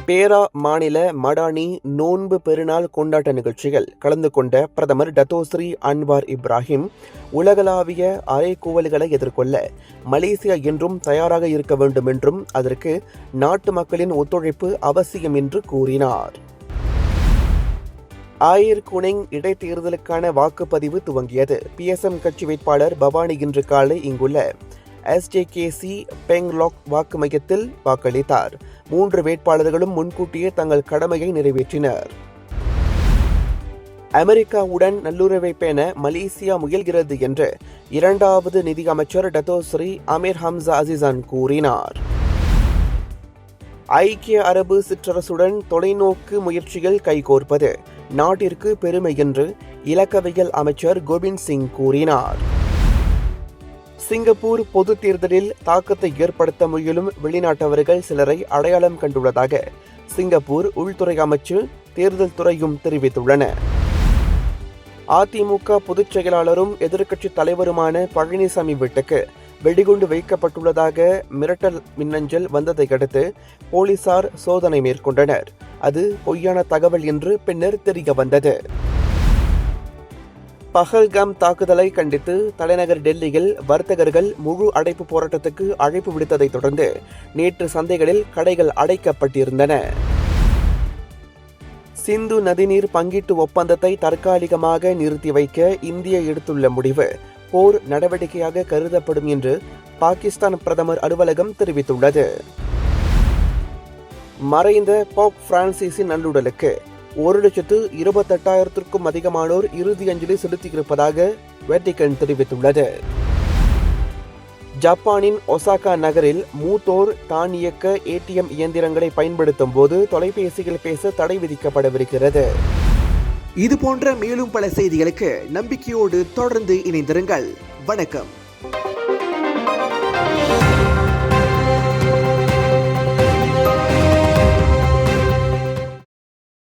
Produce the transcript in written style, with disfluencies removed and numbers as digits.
பேரா மாநில மடானி நோன்பு பெருநாள் கொண்டாட்ட நிகழ்ச்சியில் கலந்து கொண்ட பிரதமர் டத்தோஸ்ரீ அன்வார் இப்ராஹிம் உலகளாவிய அறைகூவல்களை எதிர்கொள்ள மலேசியா என்றும் தயாராக இருக்க வேண்டும் என்றும் அதற்கு நாட்டு மக்களின் ஒத்துழைப்பு அவசியம் என்று கூறினார். ஆயர் குனெங் இடைத்தேர்தலுக்கான வாக்குப்பதிவு துவங்கியது. PSM கட்சி வேட்பாளர் பவானி இன்று காலை இங்குள்ள SJKC பெங்லாக் வாக்கு மையத்தில் வாக்களித்தார். 3 வேட்பாளர்களும் முன்கூட்டியே தங்கள் கடமையை நிறைவேற்றினர். அமெரிக்காவுடன் நல்லுறவை பேண மலேசியா முயல்கிறது என்று 2வது நிதி அமைச்சர் டத்தோஸ்ரீ அமீர் ஹம்சா அசிசான் கூறினார். ஐக்கிய அரபு சிற்றரசுடன் தொலைநோக்கு முயற்சிகள் கைகோர்ப்பது நாட்டிற்கு பெருமை என்று இலக்கவியல் அமைச்சர் கோபிந்த் சிங் கூறினார். சிங்கப்பூர் பொது தேர்தலில் தாக்கத்தை ஏற்படுத்த முயலும் வெளிநாட்டவர்கள் சிலரை அடையாளம் கண்டுள்ளதாக சிங்கப்பூர் உள்துறை அமைச்சு தேர்தல் துறையும் தெரிவித்துள்ளன. அதிமுக பொதுச் செயலாளரும் எதிர்க்கட்சித் தலைவருமான பழனிசாமி வீட்டுக்கு வெடிகுண்டு வைக்கப்பட்டுள்ளதாக மிரட்டல் மின்னஞ்சல் வந்ததை அடுத்து போலீசார் சோதனை மேற்கொண்டனர். அது பொய்யான தகவல் என்று பின்னர் தெரிய வந்தது. பஹல்காம் தாக்குதலை கண்டித்து தலைநகர் டெல்லியில் வர்த்தகர்கள் முழு அடைப்பு போராட்டத்துக்கு அழைப்பு விடுத்ததை தொடர்ந்து நேற்று சந்தைகளில் கடைகள் அடைக்கப்பட்டிருந்தன. சிந்து நதிநீர் பங்கீட்டு ஒப்பந்தத்தை தற்காலிகமாக நிறுத்தி வைக்க இந்தியா எடுத்துள்ள முடிவு போர் நடவடிக்கையாக கருதப்படும் என்று பாகிஸ்தான் பிரதமர் அலுவலகம் தெரிவித்துள்ளது. மறைந்த போப் பிரான்சிஸின் நல்லுடலுக்கு 1,28,000க்கும் அதிகமானோர் இறுதி அஞ்சலி செலுத்தியிருப்பதாக வேட்டிகன் தெரிவித்துள்ளது. ஜப்பானின் ஒசாகா நகரில் மூத்தோர் தானியக்க ATM இயந்திரங்களை பயன்படுத்தும் போது தொலைபேசியில் பேச தடை விதிக்கப்படவிருக்கிறது. இது போன்ற மேலும் பல செய்திகளுக்கு நம்பிக்கையோடு தொடர்ந்து இணைந்திருங்கள். வணக்கம்.